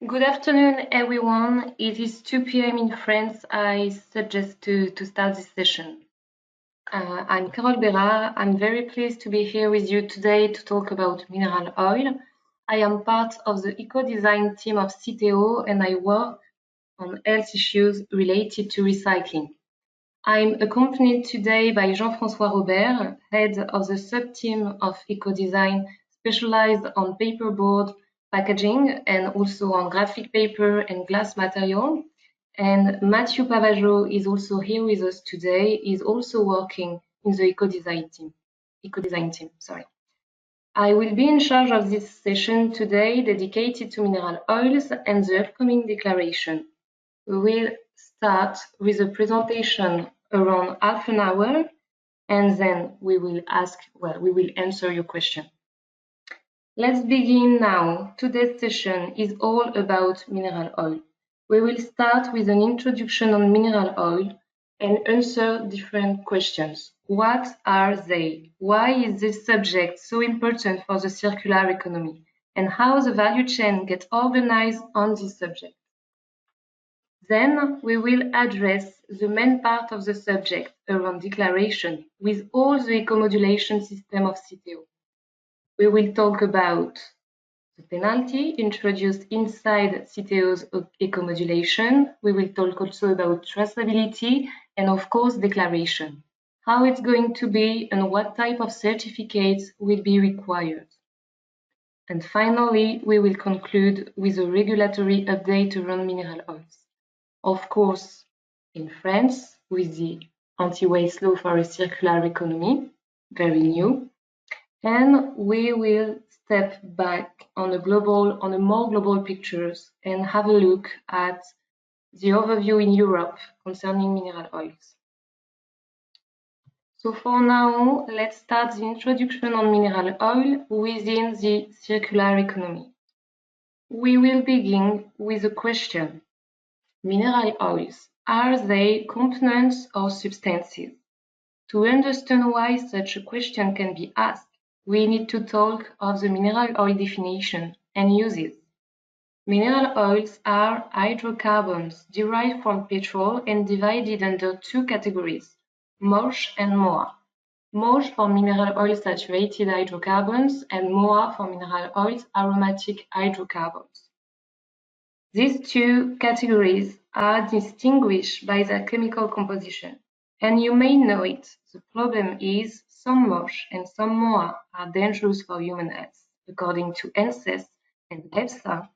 Good afternoon, everyone. It is 2 p.m. in France. I suggest to start this session. I'm Carole Béra. I'm very pleased to be here with you today to talk about mineral oil. I am part of the eco-design team of CTO and I work on health issues related to recycling. I'm accompanied today by Jean-François Robert, head of the sub-team of eco-design specialized on paperboard packaging and also on graphic paper and glass material. And Mathieu Pavageau is also here with us today. He's also working in the eco-design team. I will be in charge of this session today dedicated to mineral oils and the upcoming declaration. We will start with a presentation around half an hour, and then we will answer your question. Let's begin now. Today's session is all about mineral oil. We will start with an introduction on mineral oil and answer different questions. What are they? Why is this subject so important for the circular economy? And how the value chain gets organized on this subject? Then we will address the main part of the subject around declaration with all the eco-modulation system of CTO. We will talk about the penalty introduced inside CTO's eco-modulation. We will talk also about traceability and of course declaration, how it's going to be and what type of certificates will be required. And finally, we will conclude with a regulatory update around mineral oils. Of course, in France, with the anti-waste law for a circular economy, very new, and we will step back on a more global pictures and have a look at the overview in Europe concerning mineral oils. So for now, let's start the introduction on mineral oil within the circular economy. We will begin with a question. Mineral oils, are they components or substances? To understand why such a question can be asked, we need to talk of the mineral oil definition and uses. Mineral oils are hydrocarbons derived from petrol and divided under two categories, MOSH and MOA. MOSH for mineral oil saturated hydrocarbons and MOA for mineral oils aromatic hydrocarbons. These two categories are distinguished by their chemical composition, and you may know it. The problem is some MOSH and some MOA are dangerous for human health, according to ANSES and EFSA,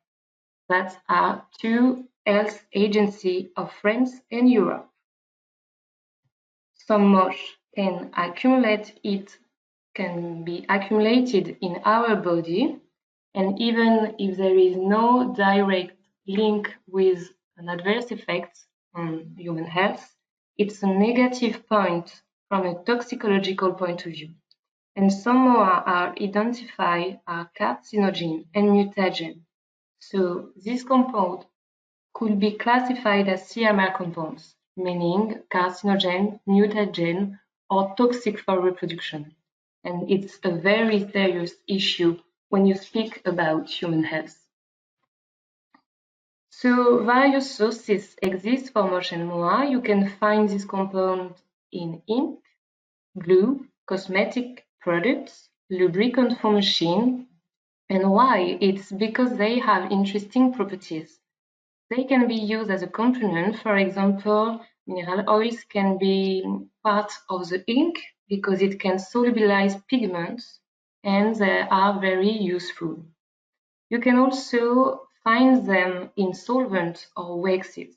that are two health agencies of France and Europe. Some MOSH can be accumulated in our body, and even if there is no direct link with an adverse effect on human health, it's a negative point from a toxicological point of view. And some MOA are identified as carcinogen and mutagen. So this compound could be classified as CMR compounds, meaning carcinogen, mutagen, or toxic for reproduction. And it's a very serious issue when you speak about human health. So various sources exist for MOSH and MOA. You can find this compound in ink, glue, cosmetic products, lubricant for machine. And why? It's because they have interesting properties. They can be used as a component. For example, mineral oils can be part of the ink because it can solubilize pigments and they are very useful. You can also find them in solvents or waxes.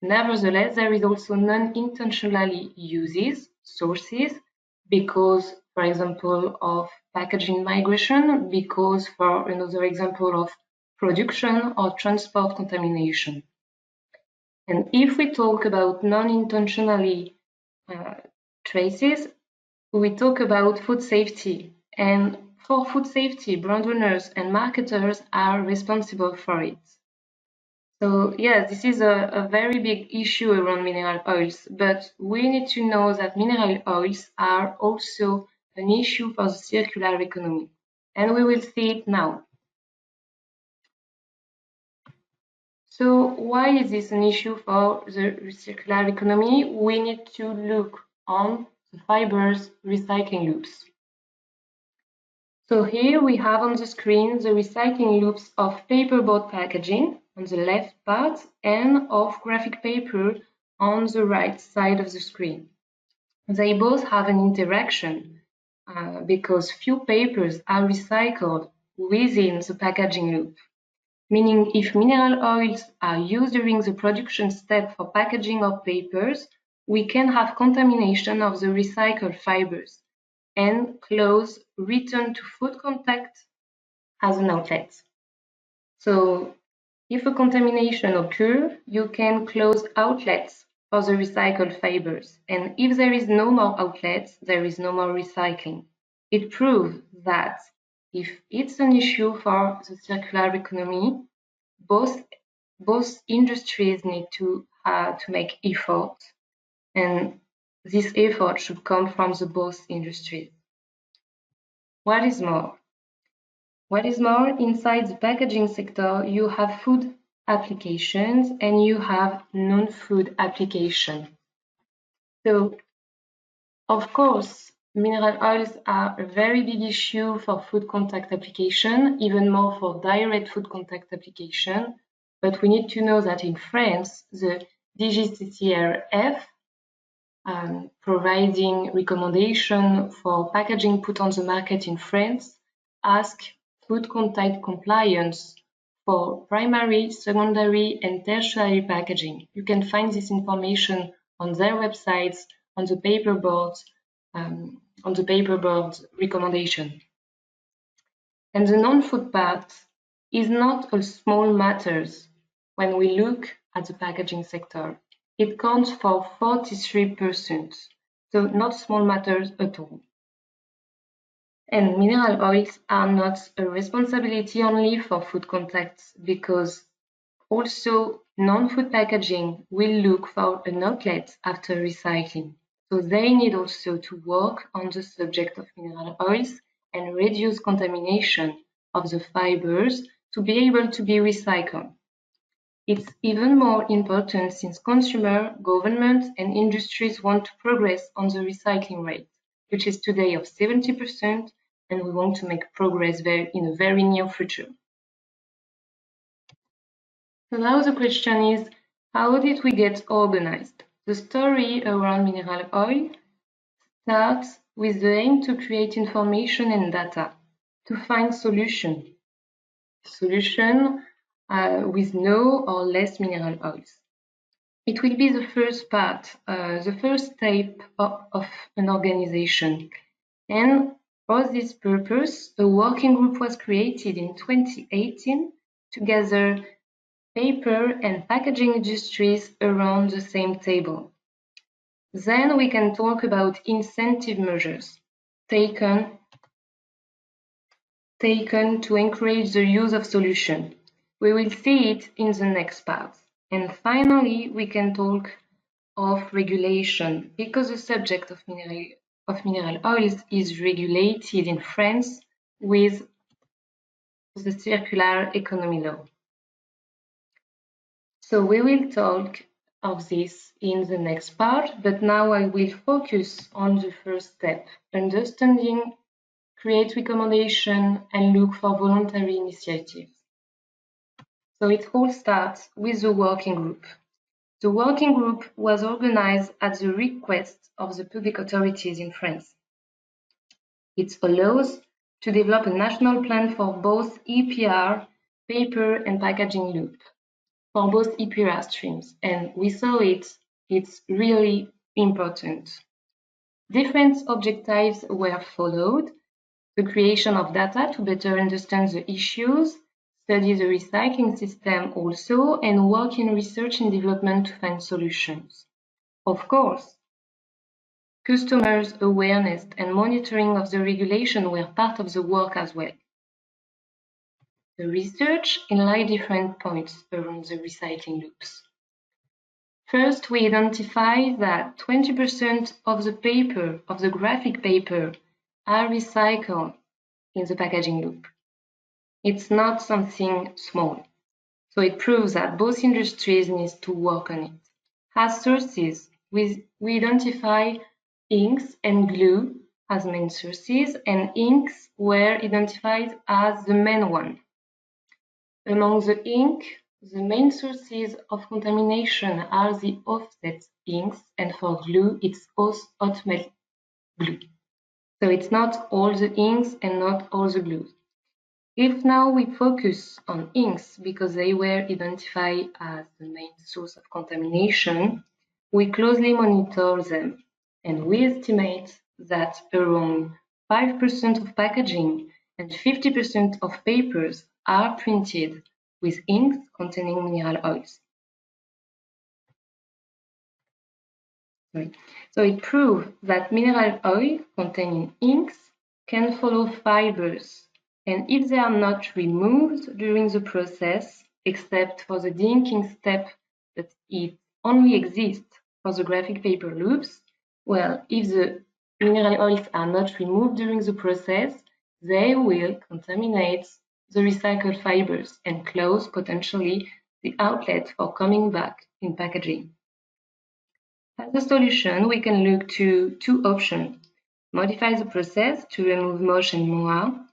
Nevertheless, there is also non-intentionally sources, because, for example, of packaging migration, because, for another example, of production or transport contamination. And if we talk about non-intentionally traces, we talk about food safety. And for food safety, brand owners and marketers are responsible for it. So yes, this is a very big issue around mineral oils, but we need to know that mineral oils are also an issue for the circular economy. And we will see it now. So why is this an issue for the circular economy? We need to look on the fibers recycling loops. So here we have on the screen the recycling loops of paperboard packaging on the left part and of graphic paper on the right side of the screen. They both have an interaction because few papers are recycled within the packaging loop, meaning if mineral oils are used during the production step for packaging of papers, we can have contamination of the recycled fibers and close return to food contact as an outlet. So if a contamination occurs, you can close outlets for the recycled fibers. And if there is no more outlets, there is no more recycling. It proves that if it's an issue for the circular economy, both industries need to make effort, and this effort should come from the both industries. What is more? Inside the packaging sector, you have food applications and you have non-food applications. So, of course, mineral oils are a very big issue for food contact application, even more for direct food contact application. But we need to know that in France, the DGCCRF providing recommendation for packaging put on the market in France, ask food contact compliance for primary, secondary, and tertiary packaging. You can find this information on their websites, on the paperboard recommendation. And the non-food part is not a small matter when we look at the packaging sector. It counts for 43%, so not small matters at all. And mineral oils are not a responsibility only for food contacts, because also non-food packaging will look for an outlet after recycling. So they need also to work on the subject of mineral oils and reduce contamination of the fibers to be able to be recycled. It's even more important since consumer, government, and industries want to progress on the recycling rate, which is today of 70%, and we want to make progress in a very near future. So now the question is, how did we get organized? The story around mineral oil starts with the aim to create information and data, to find solution with no or less mineral oils. It will be the first part, the first step of an organization. And for this purpose, a working group was created in 2018 to gather paper and packaging industries around the same table. Then we can talk about incentive measures taken to encourage the use of solution. We will see it in the next part. And finally, we can talk of regulation, because the subject of mineral oils is regulated in France with the circular economy law. So we will talk of this in the next part, but now I will focus on the first step, understanding, create recommendation, and look for voluntary initiatives. So it all starts with the working group. The working group was organized at the request of the public authorities in France. It allows to develop a national plan for both EPR, paper and packaging loop, for both EPR streams, and we saw it's really important. Different objectives were followed: the creation of data to better understand the issues, study the recycling system also, and work in research and development to find solutions. Of course, customers' awareness and monitoring of the regulation were part of the work as well. The research enlightened different points around the recycling loops. First, we identify that 20% of the paper, of the graphic paper, are recycled in the packaging loop. It's not something small. So it proves that both industries need to work on it. As sources, we identify inks and glue as main sources, and inks were identified as the main one. Among the ink, the main sources of contamination are the offset inks, and for glue, it's hot melt glue. So it's not all the inks and not all the glues. If now we focus on inks because they were identified as the main source of contamination, we closely monitor them, and we estimate that around 5% of packaging and 50% of papers are printed with inks containing mineral oils. So it proves that mineral oil containing inks can follow fibers, and if they are not removed during the process, except for the de-inking step that it only exists for the graphic paper loops, well, if the mineral oils are not removed during the process, they will contaminate the recycled fibers and close potentially the outlet for coming back in packaging. As a solution, we can look to two options: modify the process to remove moche and moa,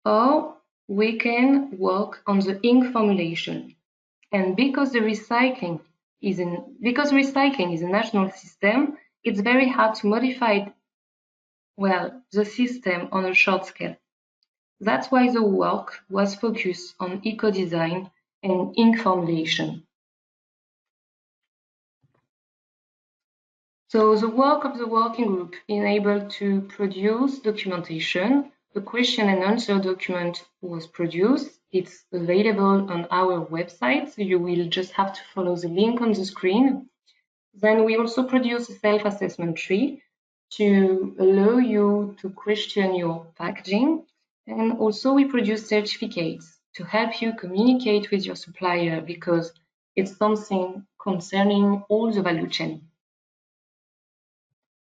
or we can work on the ink formulation. And because recycling is a national system, it's very hard to modify the system on a short scale. That's why the work was focused on eco-design and ink formulation. So the work of the working group enabled to produce documentation. The question and answer document was produced. It's available on our website, so you will just have to follow the link on the screen. Then we also produce a self-assessment tree to allow you to question your packaging. And also we produce certificates to help you communicate with your supplier because it's something concerning all the value chain.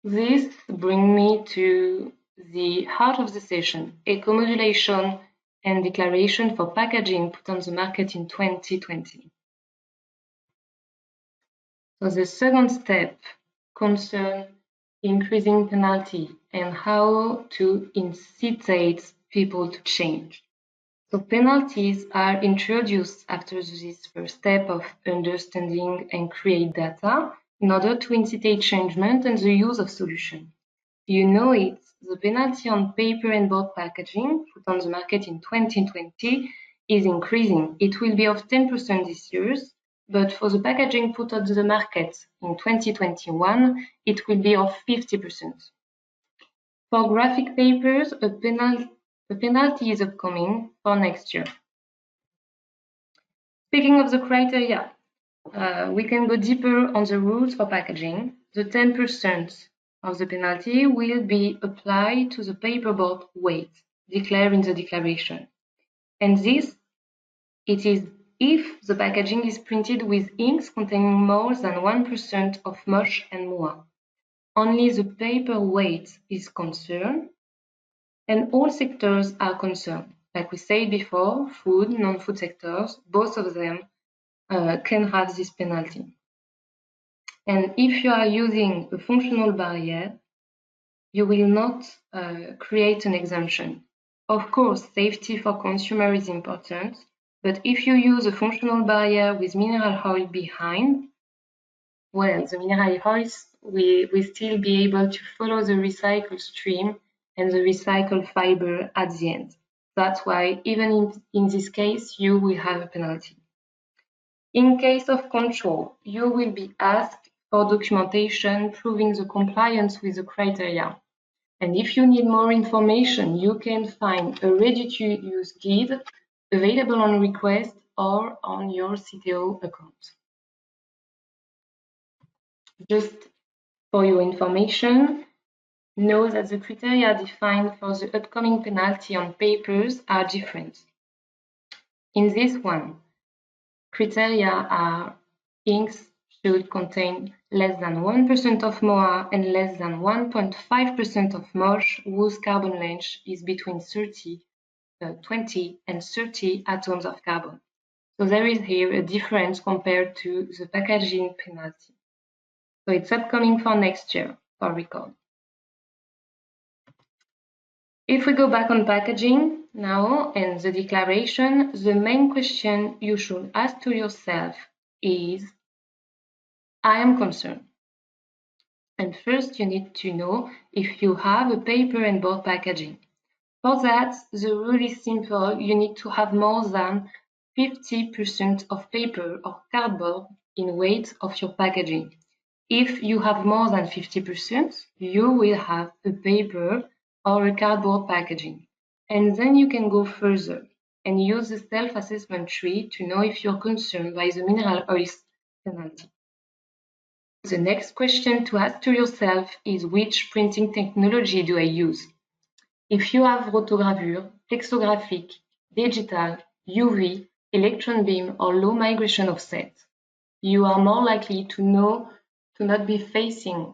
This brings me to the heart of the session: eco-modulation and declaration for packaging put on the market in 2020. So the second step concerns increasing penalty and how to incite people to change. So penalties are introduced after this first step of understanding and create data in order to incite changement and the use of solution. You know it, the penalty on paper and board packaging put on the market in 2020 is increasing. It will be of 10% this year, but for the packaging put on the market in 2021, it will be of 50%. For graphic papers, a penalty is upcoming for next year. Speaking of the criteria, we can go deeper on the rules for packaging. The 10% of the penalty will be applied to the paperboard weight declared in the declaration. And this, it is if the packaging is printed with inks containing more than 1% of moche and moa. Only the paper weight is concerned, and all sectors are concerned. Like we said before, food, non-food sectors, both of them can have this penalty. And if you are using a functional barrier, you will not create an exemption. Of course, safety for consumer is important, but if you use a functional barrier with mineral oil behind, well, the mineral oils will still be able to follow the recycled stream and the recycled fiber at the end. That's why even in this case, you will have a penalty. In case of control, you will be asked for documentation proving the compliance with the criteria. And if you need more information, you can find a ready-to-use guide available on request or on your CTO account. Just for your information, know that the criteria defined for the upcoming penalty on papers are different. In this one, criteria are inks should contain less than 1% of moa and less than 1.5% of moche whose carbon length is between 20 and 30 atoms of carbon. So there is here a difference compared to the packaging penalty. So it's upcoming for next year for record. If we go back on packaging now and the declaration, the main question you should ask to yourself is, I am concerned. And first you need to know if you have a paper and board packaging. For that, the rule is simple. You need to have more than 50% of paper or cardboard in weight of your packaging. If you have more than 50%, you will have a paper or a cardboard packaging. And then you can go further and use the self-assessment tree to know if you're concerned by the mineral oils penalty. The next question to ask to yourself is, which printing technology do I use? If you have rotogravure, flexographic, digital, UV, electron beam, or low migration offset, you are more likely to not be facing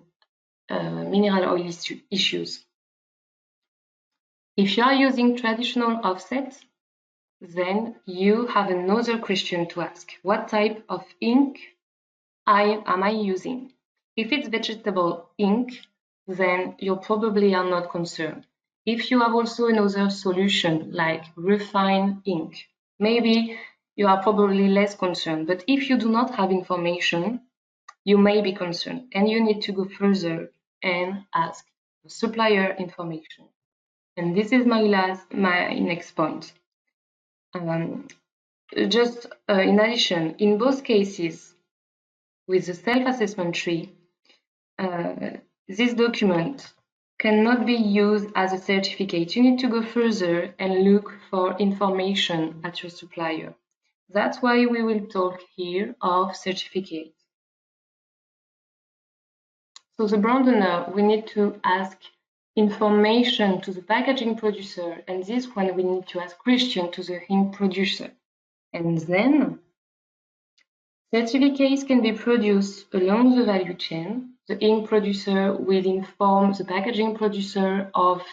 mineral oil issues. If you are using traditional offset, then you have another question to ask. What type of ink am I using? If it's vegetable ink, then you probably are not concerned. If you have also another solution like refined ink, maybe you are probably less concerned. But if you do not have information, you may be concerned and you need to go further and ask the supplier information. And this is my next point. In addition, in both cases, with the self-assessment tree, this document cannot be used as a certificate. You need to go further and look for information at your supplier. That's why we will talk here of certificate. So the brand owner, we need to ask information to the packaging producer, and this one we need to ask question to the ink producer. And then certificates can be produced along the value chain. The ink producer will inform the packaging producer of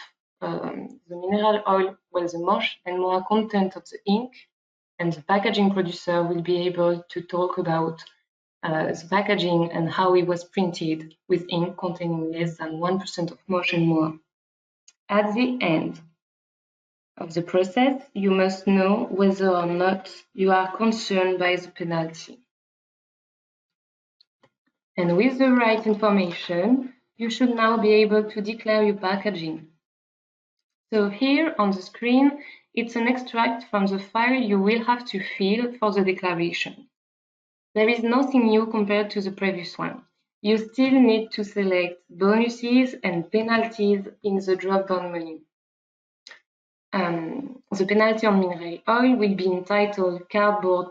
the mineral oil, the moche and more content of the ink, and the packaging producer will be able to talk about the packaging and how it was printed with ink containing less than 1% of moche and more. At the end of the process, you must know whether or not you are concerned by the penalty. And with the right information, you should now be able to declare your packaging. So here on the screen, it's an extract from the file you will have to fill for the declaration. There is nothing new compared to the previous one. You still need to select bonuses and penalties in the drop-down menu. The penalty on mineral oil will be entitled cardboard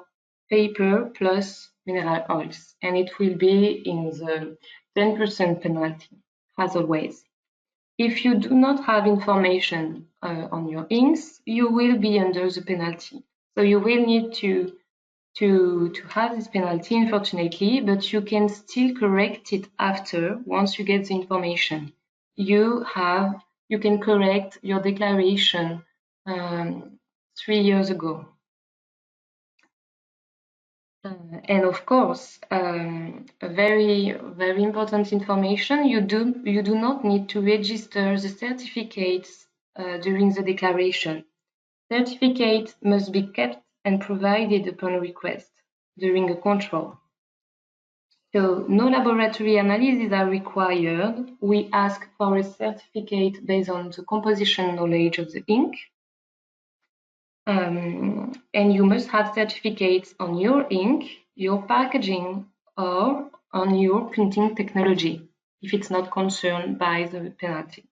paper plus mineral oils, and it will be in the 10% penalty, as always. If you do not have information on your inks, you will be under the penalty. So you will need to have this penalty, unfortunately, but you can still correct it after, once you get the information. You can correct your declaration 3 years ago. And of course, a very, very important information, you do not need to register the certificates during the declaration. Certificates must be kept and provided upon request during a control. So no laboratory analyses are required. We ask for a certificate based on the composition knowledge of the ink. And you must have certificates on your ink, your packaging, or on your printing technology, if it's not concerned by the penalty.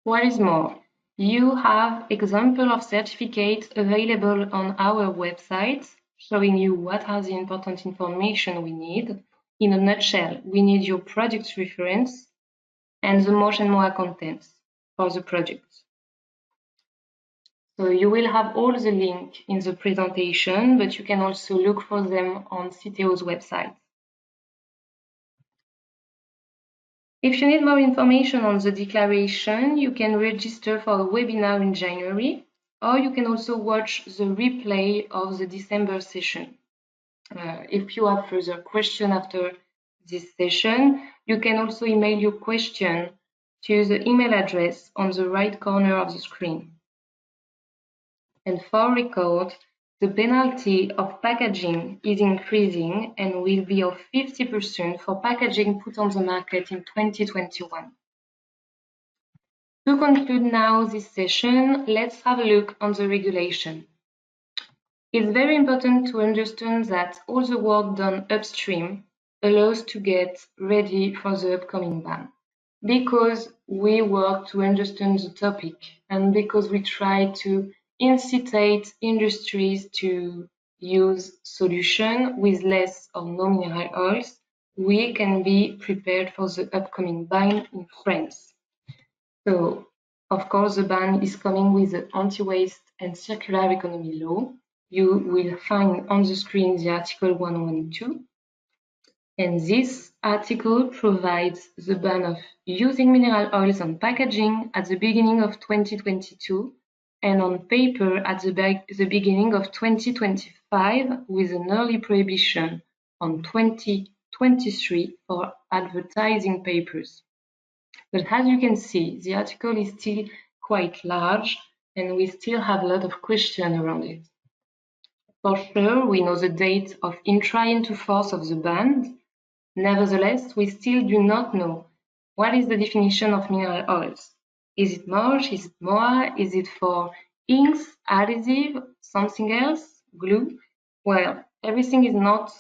What is more, you have example of certificates available on our website, showing you what are the important information we need. In a nutshell, we need your product reference and the moche and more contents for the product. So you will have all the links in the presentation, but you can also look for them on CTO's website. If you need more information on the declaration, you can register for a webinar in January. or you can also watch the replay of the December session. If you have further questions after this session, you can also email your question to the email address on the right corner of the screen. And for record, the penalty of packaging is increasing and will be of 50% for packaging put on the market in 2021. To conclude now this session, let's have a look on the regulation. It's very important to understand that all the work done upstream allows to get ready for the upcoming ban. Because we work to understand the topic and because we try to incite industries to use solutions with less or no mineral oils, we can be prepared for the upcoming ban in France. So, of course, the ban is coming with the anti-waste and circular economy law. You will find on the screen the article 112. And this article provides the ban of using mineral oils on packaging at the beginning of 2022 and on paper at the beginning of 2025 with an early prohibition on 2023 for advertising papers. But as you can see, the article is still quite large and we still have a lot of questions around it. For sure, we know the date of entry into force of the ban. Nevertheless, we still do not know what is the definition of mineral oils. Is it marsh? Is it MOA? Is it for inks, adhesive, something else, glue? Well, everything is not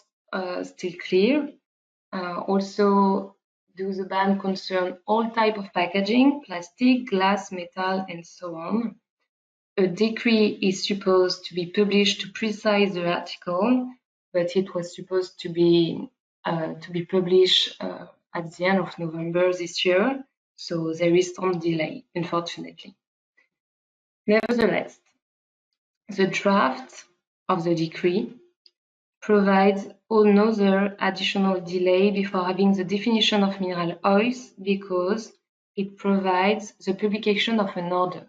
still clear. Also, does the ban concern all type of packaging, plastic, glass, metal, and so on? A decree is supposed to be published to precise the article, but it was supposed to be published at the end of November this year, so there is some delay, unfortunately. Nevertheless, the draft of the decree provides another additional delay before having the definition of mineral oils because it provides the publication of an order.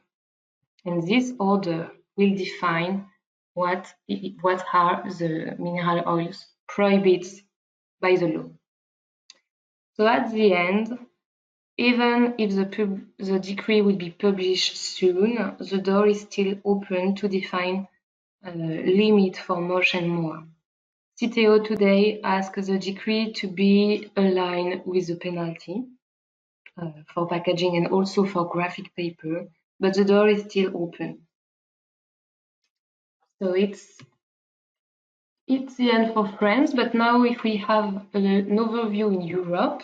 And this order will define what are the mineral oils prohibited by the law. So at the end, even if the decree will be published soon, the door is still open to define a limit for MOSH and MOA. CTO today asks the decree to be aligned with the penalty for packaging and also for graphic paper, but the door is still open. So it's the end for France, but now if we have an overview in Europe,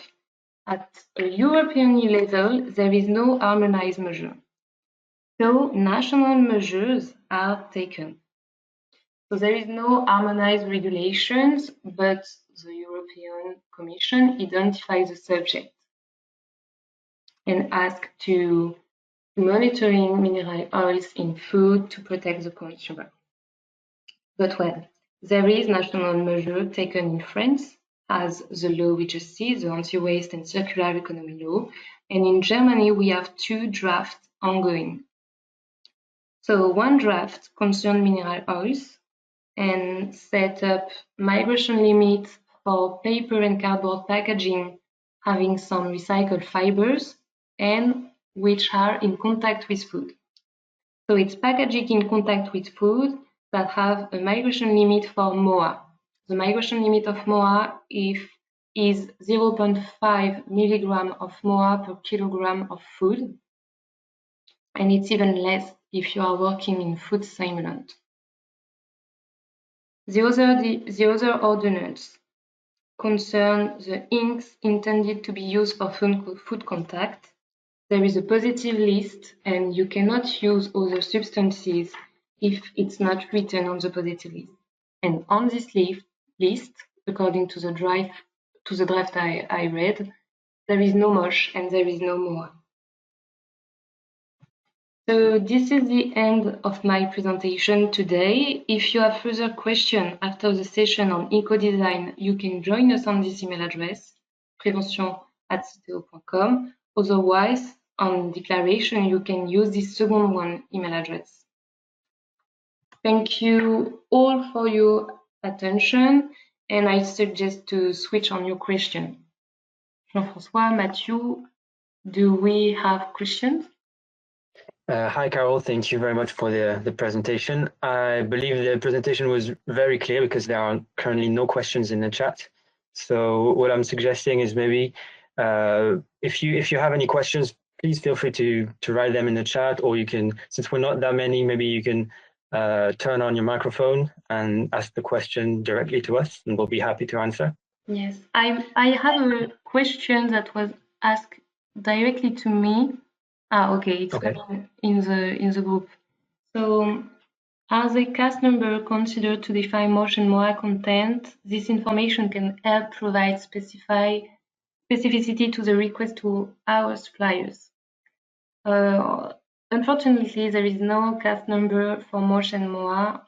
at a European level, there is no harmonized measure. So national measures are taken. So there is no harmonized regulations, but the European Commission identifies the subject and asks to monitoring mineral oils in food to protect the consumer. But well, there is national measure taken in France as the law we just see, the anti-waste and circular economy law, and in Germany we have 2 drafts ongoing. So one draft concerns mineral oils and set up migration limits for paper and cardboard packaging having some recycled fibers and which are in contact with food. So it's packaging in contact with food that have a migration limit for MOA. The migration limit of MOA is 0.5 milligram of MOA per kilogram of food, and it's even less if you are working in food stimulant. The other ordinance concern the inks intended to be used for food contact. There is a positive list, and you cannot use other substances if it's not written on the positive list. And on this list, according to the draft I read, there is no MOSH and there is no MOA. So this is the end of my presentation today. If you have further questions after the session on eco-design, you can join us on this email address, prevention@cto.com. Otherwise, on declaration, you can use this second one email address. Thank you all for your attention, and I suggest to switch on your question. Jean-François, Mathieu, do we have questions? Hi, Carol. Thank you very much for the presentation. I believe the presentation was very clear because there are currently no questions in the chat. So what I'm suggesting is maybe if you have any questions, please feel free to write them in the chat, or you can, since we're not that many, maybe you can turn on your microphone and ask the question directly to us, and we'll be happy to answer. Yes, I have a question that was asked directly to me. Okay, it's Okay. in the group. So, are the cast number considered to define motion MOA content? This information can help provide specificity to the request to our suppliers. Unfortunately, there is no cast number for motion MOA.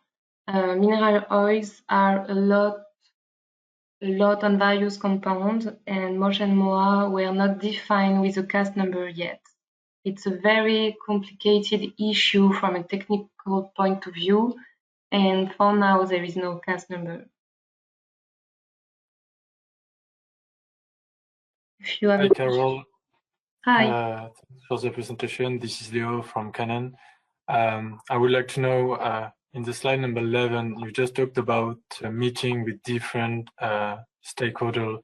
Mineral oils are a lot on various compounds, and motion MOA were not defined with a cast number yet. It's a very complicated issue from a technical point of view, and for now there is no cast number. If you have Hi, Carol. Hi. Thanks for the presentation. This is Leo from Canon. I would like to know, in the slide number 11, you just talked about a meeting with different stakeholders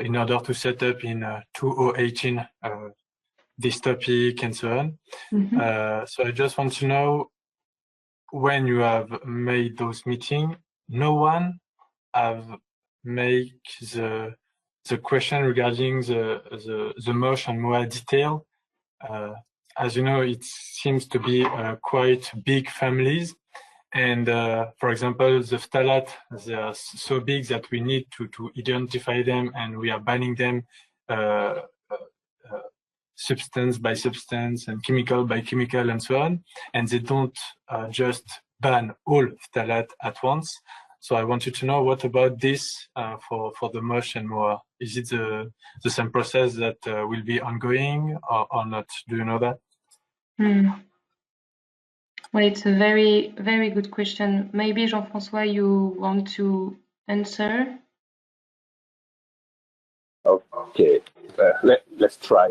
in order to set up in 2018 this topic and so on. So I just want to know, when you have made those meetings, no one have made the question regarding the motion MOA detail. As you know, it seems to be quite big families. And for example, the phthalate, they are so big that we need to identify them, and we are banning them substance by substance and chemical by chemical and so on. And they don't just ban all phthalate at once. So I wanted to know, what about this for the motion MOA? Is it the same process that will be ongoing or not? Do you know that? Well, it's a very, very good question. Maybe Jean-François, you want to answer? Okay, let's try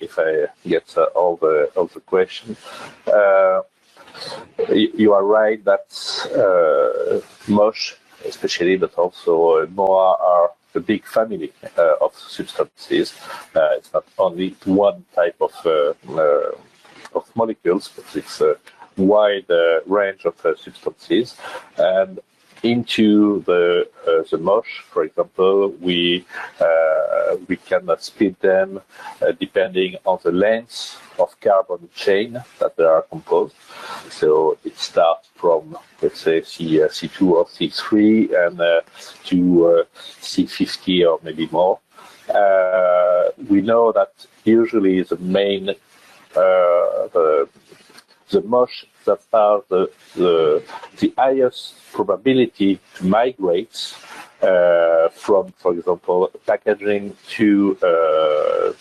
if I get all the questions. You are right that MOSH, especially, but also MOA, are a big family of substances. It's not only one type of molecules, but it's a wide range of substances. And into the MOSH, for example, we can split them depending on the length of carbon chain that they are composed. So it starts from, let's say, C2 or C3 and to C50 or maybe more. We know that usually the main the MOSH that are the highest probability to migrate from, for example, packaging to the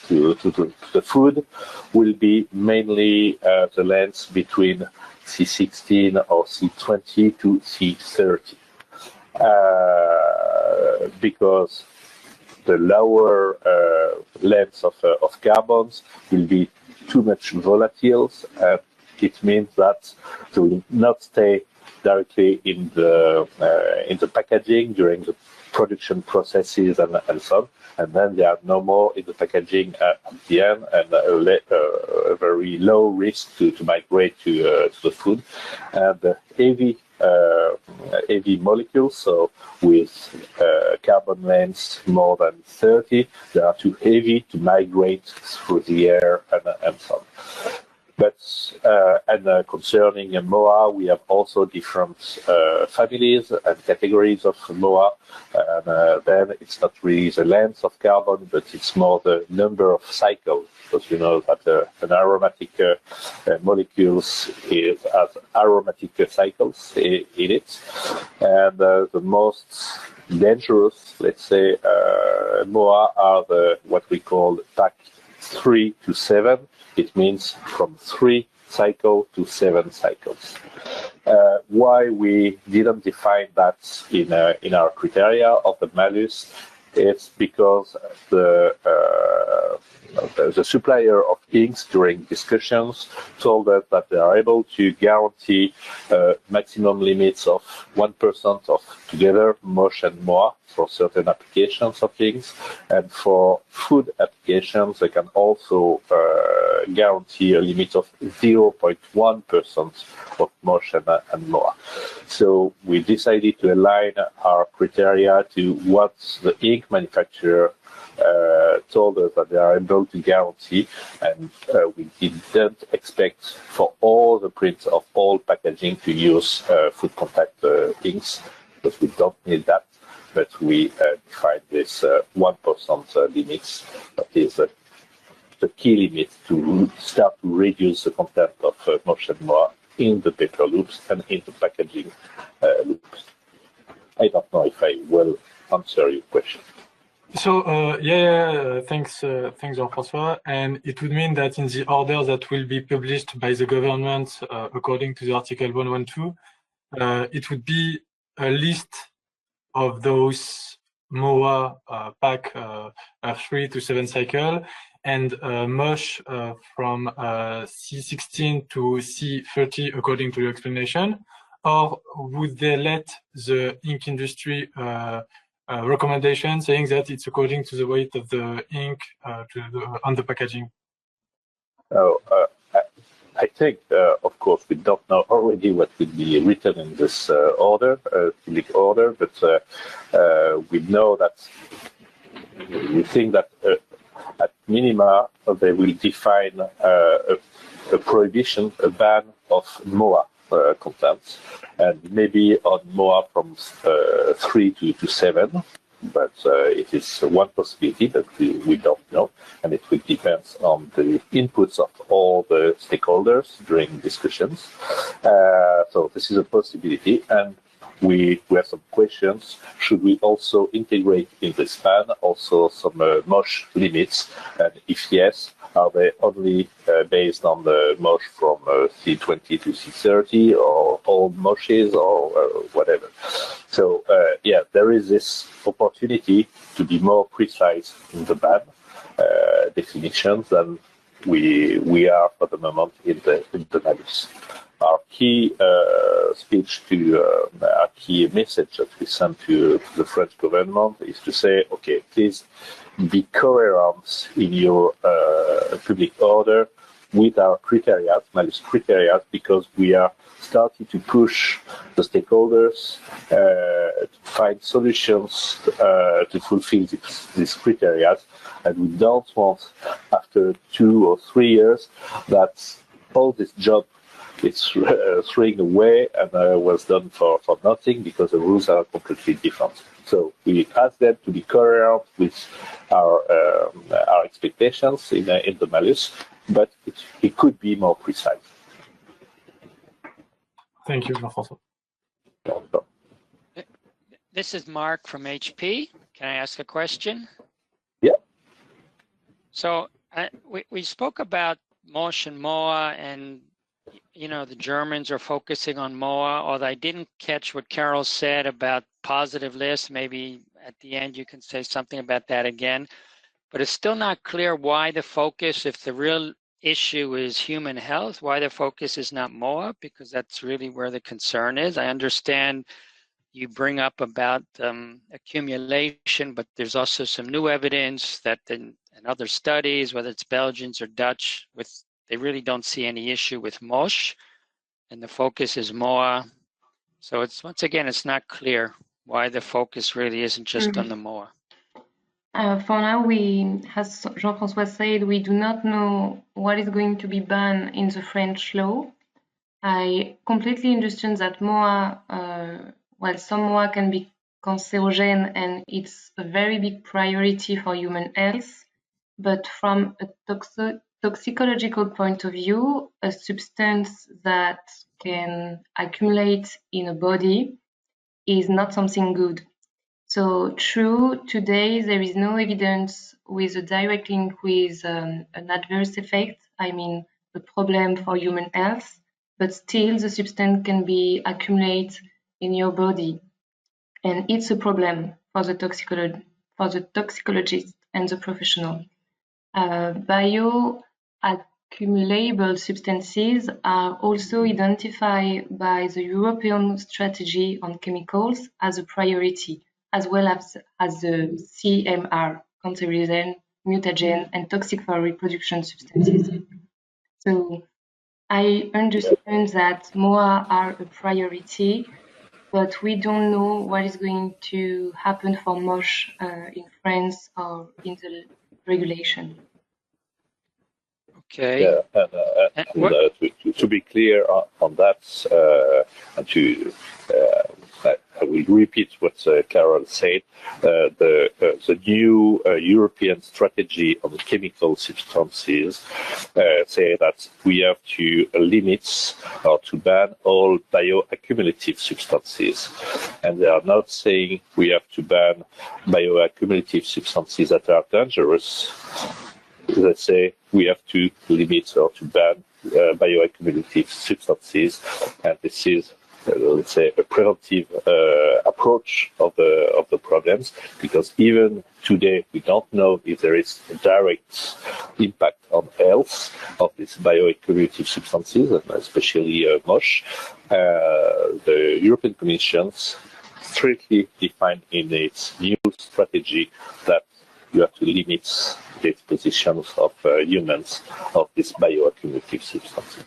food will be mainly the length between C16 or C20 to C30, because the lower length of carbons will be too much volatiles, and it means that they will not stay directly in the packaging during the production processes and so on, and then they are no more in the packaging at the end, and a very low risk to migrate to the food. And heavy molecules, so with carbon lengths more than 30, they are too heavy to migrate through the air and so on. But concerning MOA, we have also different families and categories of MOA. And then it's not really the length of carbon, but it's more the number of cycles. Because you know that an aromatic molecules has aromatic cycles in it. And the most dangerous, let's say, MOA are what we call pack 3 to 7. It means from 3 cycles to 7 cycles. Why we didn't define that in our criteria of the malus, it's because the supplier of inks during discussions told us that they are able to guarantee maximum limits of 1% of together moche and moa for certain applications of inks, and for food applications they can also guarantee a limit of 0.1% of moche and moa. So we decided to align our criteria to what the ink manufacturer told us that they are able to guarantee, and we didn't expect for all the prints of all packaging to use food contact inks, because we don't need that, but we defined this 1% limits. That is the key limit to start to reduce the content of moche and moa in the paper loops and in the packaging loops. I don't know if I will answer your question. So thanks Jean-François. And it would mean that in the order that will be published by the government according to the Article 112, it would be a list of those MOA pack 3 to 7 cycle, and moche from C16 to C30 according to your explanation, or would they let the ink industry recommendation saying that it's according to the weight of the ink on the packaging? I think, of course, we don't know already what will be written in this order, public order, but we know that we think that at minima they will define a prohibition, a ban of MOA contents, and maybe on MOA from 3 to 7. But it is one possibility that we don't know, and it will depend on the inputs of all the stakeholders during discussions. So this is a possibility, and we have some questions. Should we also integrate in this ban also some moche limits? And if yes, are they only based on the moche from C20 to C30, or all moches, or whatever? So there is this opportunity to be more precise in the ban definitions than we are for the moment in the malus. Our key speech our key message that we send to the French government is to say, okay, please be coherent in your public order with our criteria, malus criteria, because we are starting to push the stakeholders to find solutions to fulfill these criteria, and we don't want, after 2 or 3 years, that all this job is thrown away and was done for nothing, because the rules are completely different. So we ask them to be coherent with our expectations in the malus, but it could be more precise. Thank you, Jean-François. This is Mark from HP. Can I ask a question? Yeah. So we spoke about moche and moa, and the Germans are focusing on moa, although I didn't catch what Carol said about positive lists. Maybe at the end you can say something about that again. But it's still not clear why the focus, if the real issue is human health, why the focus is not MOA, because that's really where the concern is. I understand you bring up about accumulation, but there's also some new evidence that in other studies, whether it's Belgians or Dutch, they really don't see any issue with moche, and the focus is MOA. So it's, once again, it's not clear why the focus really isn't just on the MOA. For now, as Jean-François said, we do not know what is going to be banned in the French law. I completely understand that MOA, some MOA can be cancerogene, and it's a very big priority for human health. But from a toxicological point of view, a substance that can accumulate in a body is not something good. So true, today there is no evidence with a direct link with an adverse effect, I mean a problem for human health. but still the substance can be accumulate in your body, and it's a problem for the toxicologist and the professional. Bioaccumulable substances are also identified by the European Strategy on Chemicals as a priority, as well as the CMR, cancerogen, mutagen, and toxic for reproduction substances. So I understand that MOA are a priority, but we don't know what is going to happen for MOSH in France or in the regulation. Okay. Yeah, to be clear on that, and I will repeat what Carol said. The new European strategy on chemical substances say that we have to limit or to ban all bioaccumulative substances, and they are not saying we have to ban bioaccumulative substances that are dangerous. Let's say we have to limit or to ban bioaccumulative substances, and this is, let's say, a preventive approach of the problems, because even today we don't know if there is a direct impact on health of these bioaccumulative substances, and especially MOSH. The European Commission strictly defined in its new strategy that you have to limit the expositions of humans of this bioaccumulative substances.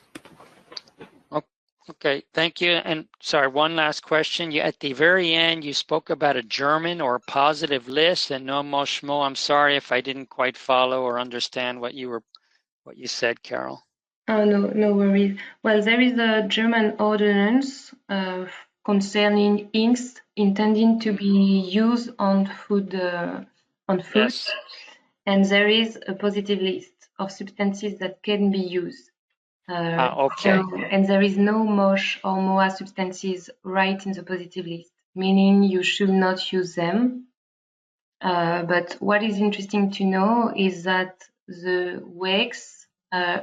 Okay, thank you. And sorry, one last question. At the very end, you spoke about a German or positive list and no moshmo. I'm sorry if I didn't quite follow or understand what you said, Carol. Oh, no worries. Well, there is a German ordinance concerning inks intending to be used on food. Yes. And there is a positive list of substances that can be used. Okay. And there is no MOSH or MOA substances right in the positive list, meaning you should not use them. But what is interesting to know is that the WEX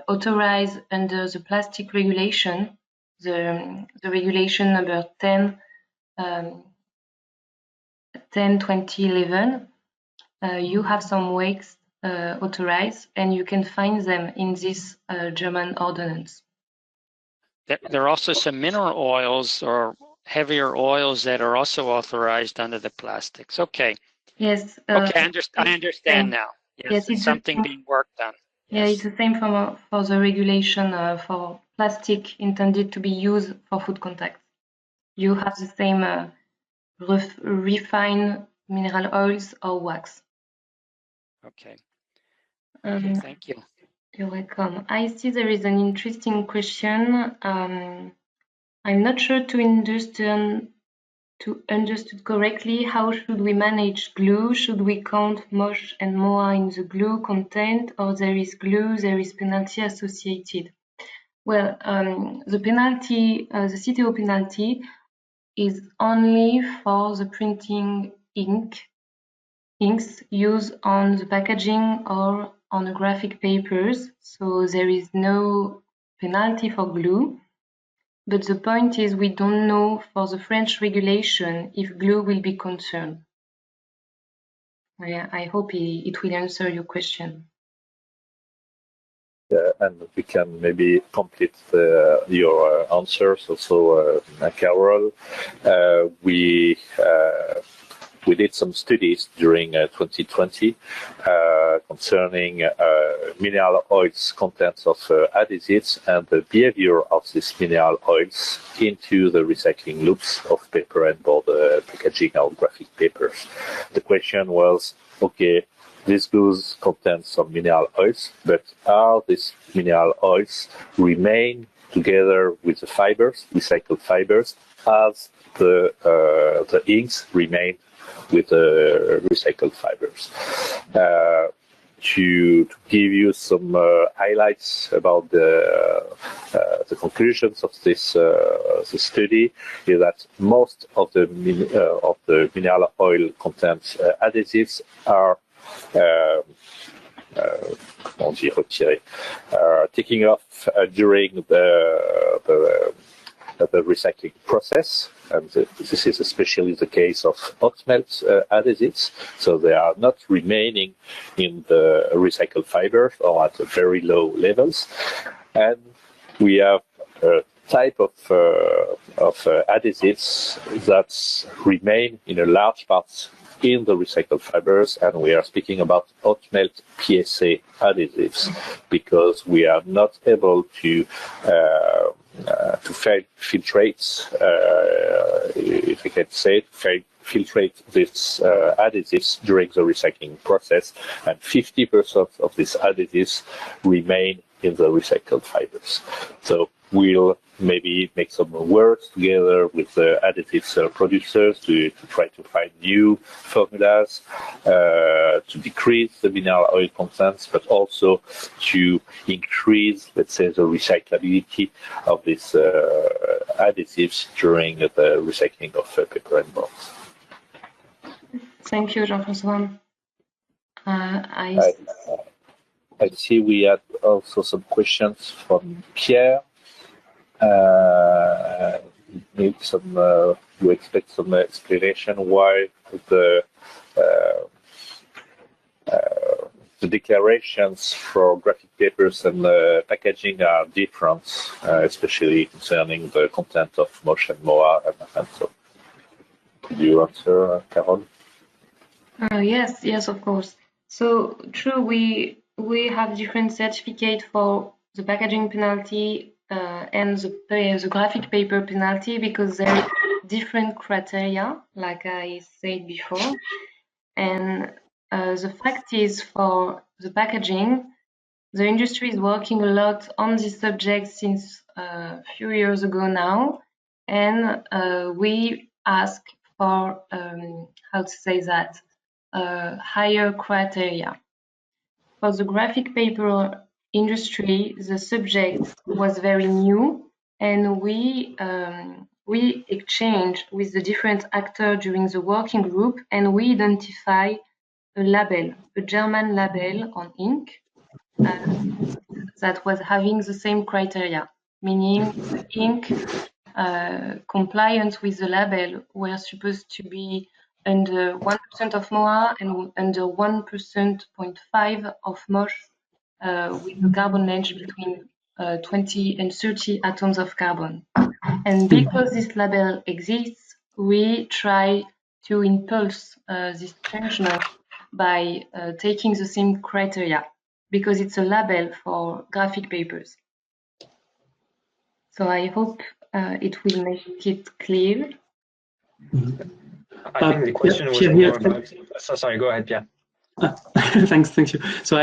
authorized under the plastic regulation, the regulation number 10/2011, you have some WEX authorized, and you can find them in this German ordinance. There are also some mineral oils or heavier oils that are also authorized under the plastics. Okay. Yes. Okay, I understand now. Yes, it's something being worked on. Yes. Yeah, it's the same for the regulation for plastic intended to be used for food contact. You have the same refined mineral oils or wax. Okay. Thank you. You're welcome. I see there is an interesting question. I'm not sure to understood correctly. How should we manage glue? Should we count MOSH and MOA in the glue content, or there is glue, there is penalty associated? Well, the penalty, the CTO penalty, is only for the printing inks used on the packaging or on the graphic papers. So there is no penalty for glue. But the point is we don't know for the French regulation if glue will be concerned. I hope it will answer your question. Yeah, and we can maybe complete your answers also, Carol. We did some studies during 2020 concerning mineral oils contents of adhesives and the behavior of these mineral oils into the recycling loops of paper and board packaging or graphic papers. The question was, okay, this glues contains some mineral oils, but are these mineral oils remain together with the fibers, recycled fibers, as the inks remain with the recycled fibers? To give you some highlights about the conclusions of this study is that most of the mineral oil content adhesives are comment dire, retirer, taking off during the recycling process. And this is especially the case of hot melt adhesives. So they are not remaining in the recycled fiber or at very low levels. And we have a type of adhesives that remain in a large part in the recycled fibers, and we are speaking about hot melt PSA adhesives because we are not able to filtrate, if I can say, filtrate these adhesives during the recycling process, and 50% of these adhesives remain in the recycled fibers. So we'll maybe make some work together with the additives producers to try to find new formulas to decrease the mineral oil contents, but also to increase, let's say, the recyclability of these additives during the recycling of paper and boards. Thank you, Jean-François. I see we had also some questions from Pierre. Maybe you expect some explanation why the declarations for graphic papers and packaging are different, especially concerning the content of motion, MOA, and so. Could you answer, Carol? Yes, of course. So true, we have different certificate for the packaging penalty and the graphic paper penalty because there are different criteria, like I said before. And the fact is, for the packaging, the industry is working a lot on this subject since a few years ago now, and we ask for higher criteria. For the graphic paper industry, the subject was very new, and we exchanged with the different actors during the working group, and we identify a label, a German label on ink that was having the same criteria, meaning the ink compliant with the label were supposed to be under 1% of MOA and under 1.5% of MOSH with a carbon length between 20 and 30 atoms of carbon. And because this label exists, we try to impulse this changement by taking the same criteria, because it's a label for graphic papers. So I hope it will make it clear. I think the question was more about... Sorry, go ahead, Pierre. Thank you. So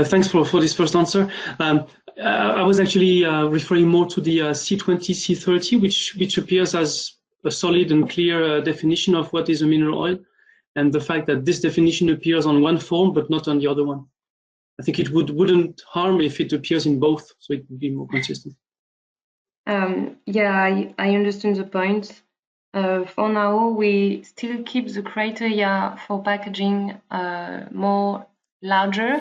thanks for this first answer. I was actually referring more to the C20, C30, which appears as a solid and clear definition of what is a mineral oil, and the fact that this definition appears on one form but not on the other one. I think it wouldn't harm if it appears in both, so it would be more consistent. Yeah, I understand the point. For now, we still keep the criteria for packaging more larger,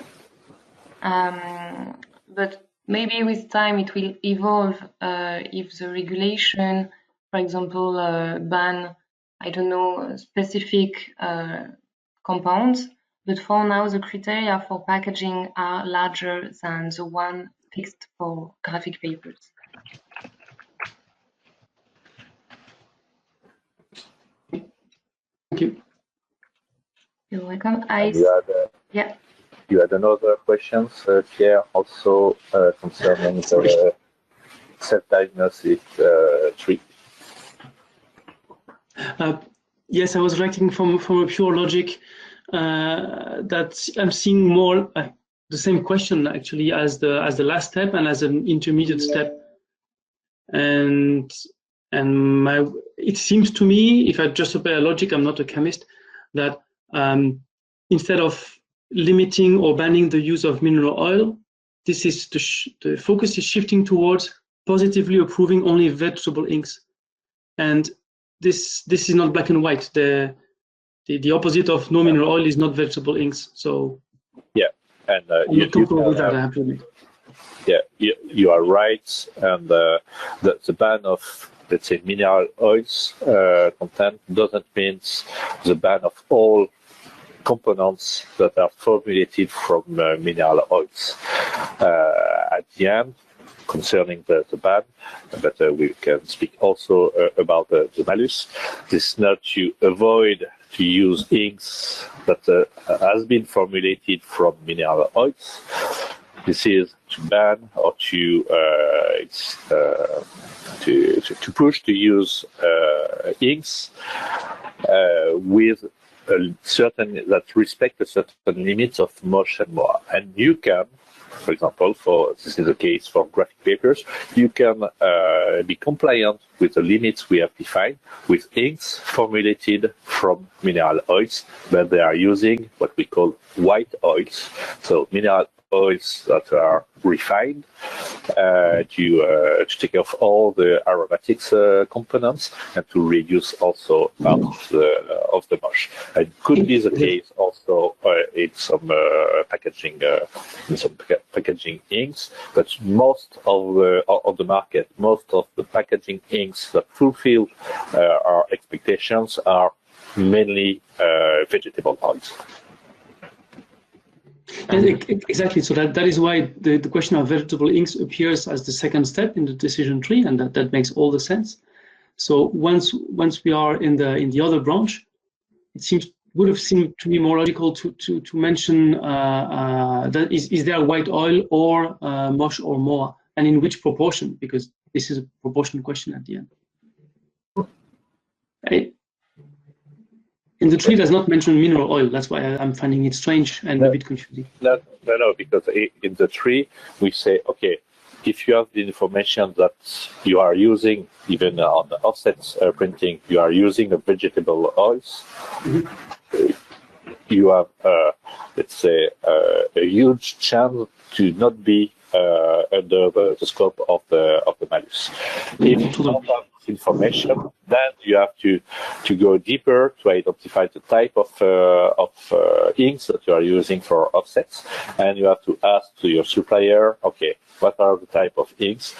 but maybe with time it will evolve if the regulation, for example, ban, I don't know, specific compounds. But for now, the criteria for packaging are larger than the one fixed for graphic papers. Thank you. You're welcome. You had another question, Pierre, also concerning the self-diagnosis tree. Yes, I was writing from a pure logic that I'm seeing more the same question actually as the last step and as an intermediate step. And it seems to me, if I just apply a logic, I'm not a chemist, that instead of limiting or banning the use of mineral oil, this is the focus is shifting towards positively approving only vegetable inks. And this is not black and white. The opposite of no mineral oil is not vegetable inks. So yeah, And I'm comfortable with that, I have to admit. Yeah, you are right. And the ban of, let's say, mineral oils content doesn't mean the ban of all components that are formulated from mineral oils. At the end, concerning the ban, but we can speak also about the malus. This is not to avoid to use inks that has been formulated from mineral oils. This is to ban or to push to use inks with a certain that respect a certain limits of motion more, and you can. For example, this is the case for graphic papers, you can be compliant with the limits we have defined with inks formulated from mineral oils, but they are using what we call white oils. So mineral oils that are refined to take off all the aromatics components and to reduce also part of the mosh. It could be the case also in some packaging inks, but most of the market, most of the packaging inks that fulfill our expectations are mainly vegetable oils. Exactly. So that is why the question of vegetable inks appears as the second step in the decision tree, and that makes all the sense. So once we are in the other branch, it would have seemed to be more logical to mention that is there white oil or mosh or moa, and in which proportion, because this is a proportion question at the end. And the tree does not mention mineral oil. That's why I'm finding it strange and a bit confusing. No, because in the tree, we say, okay, if you have the information that you are using, even on the offset printing, you are using a vegetable oils, you have, let's say, a huge chance to not be under the scope of the malus. If you don't have information, then you have to go deeper to identify the type of inks that you are using for offsets, and you have to ask to your supplier, okay, what are the type of inks?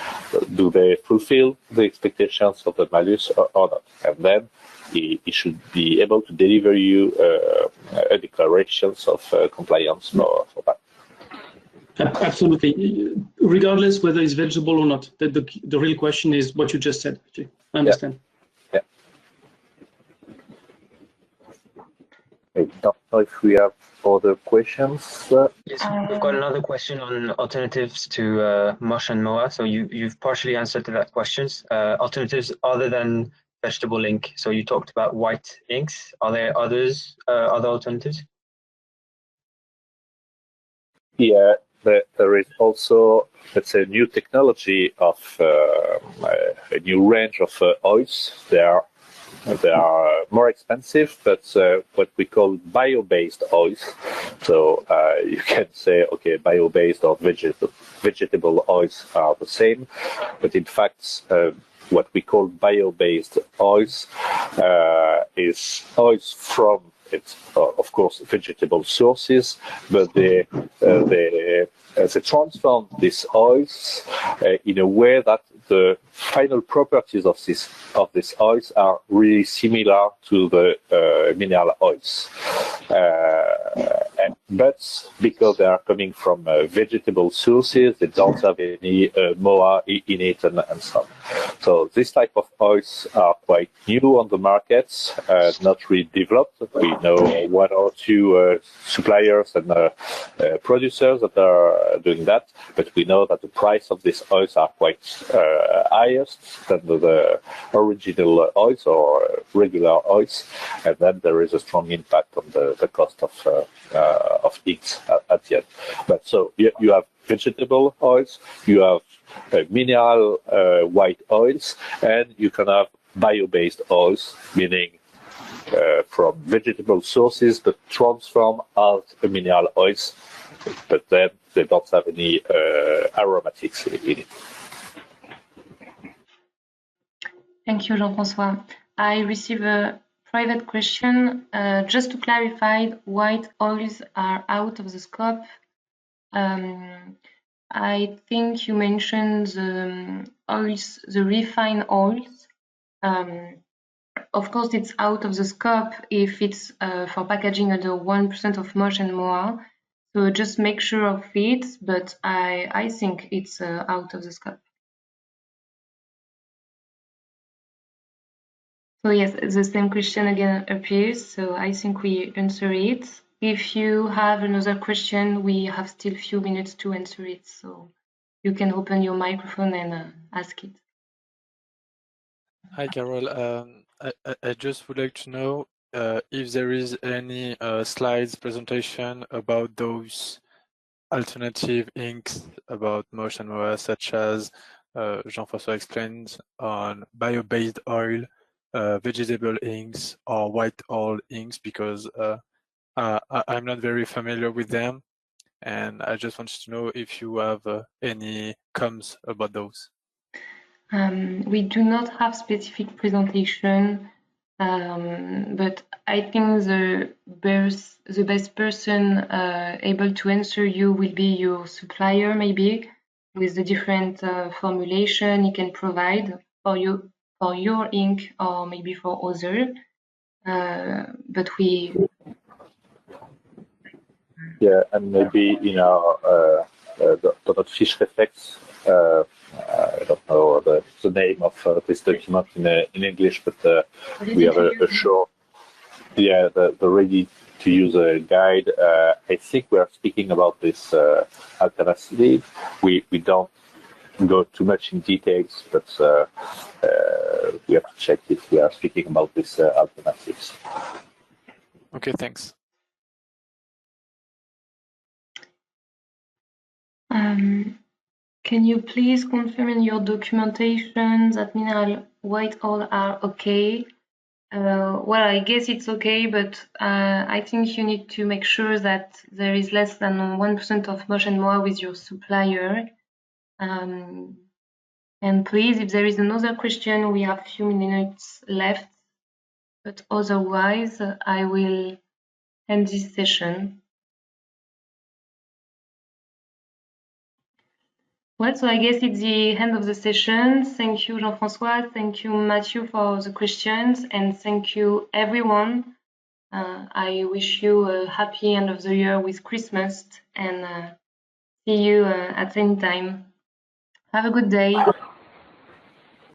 Do they fulfill the expectations of the malus or not? And then he should be able to deliver you a declarations of compliance for that. Absolutely, regardless whether it's vegetable or not. The real question is what you just said. I understand. Yeah. I don't know if we have other questions. Yes, we've got another question on alternatives to mosh and moa. So you've partially answered to that questions. Alternatives other than vegetable ink. So you talked about white inks. Are there other alternatives? Yeah, there is also, let's say, new technology of a new range of oils. They are more expensive, but what we call bio-based oils. So you can say, okay, bio-based or vegetable oils are the same, but in fact, what we call bio-based oils is oils from, it's of course vegetable sources, but they transform these oils in a way that the final properties of these oils are really similar to the mineral oils. But because they are coming from vegetable sources, they don't have any MOA in it and so on. So this type of oils are quite new on the market, not really developed. We know one or two suppliers and producers that are doing that, but we know that the price of these oils are quite highest than the original oils or regular oils, and then there is a strong impact on the cost of inks at the end. But so you have vegetable oils, you have mineral white oils, and you can have bio-based oils, meaning from vegetable sources that transform as mineral oils, but then they don't have any aromatics in it. Thank you, Jean-François. I receive a private question. Just to clarify, white oils are out of the scope I think you mentioned the oils, the refined oils. Of course, it's out of the scope if it's for packaging under 1% of mosh and moa. So just make sure of it, but I think it's out of the scope. So yes, the same question again appears, so I think we answer it. If you have another question, we have still a few minutes to answer it, so you can open your microphone and ask it. Hi, Carol. I just would like to know if there is any slides presentation about those alternative inks about mosh and moa, such as Jean-François explained on bio-based oil, vegetable inks, or white oil inks, because I'm not very familiar with them, and I just wanted to know if you have any comments about those. We do not have specific presentation, but I think the best person able to answer you will be your supplier, maybe, with the different formulation he can provide for you, for your ink, or maybe for other. But we. Yeah, and maybe in our the fish reflex. I don't know the name of this document in English, but we have a short, the ready to use a guide. I think we are speaking about this alternative. We don't go too much in details, but we have to check if we are speaking about these alternatives. Okay, thanks. Can you please confirm in your documentation that mineral white oil are okay? Well, I guess it's okay, but I think you need to make sure that there is less than 1% of mosh and moa with your supplier. And please, if there is another question, we have a few minutes left, but otherwise, I will end this session. Well, so I guess it's the end of the session. Thank you, Jean-François. Thank you, Matthew, for the questions. And thank you, everyone. I wish you a happy end of the year with Christmas and see you at any time. Have a good day.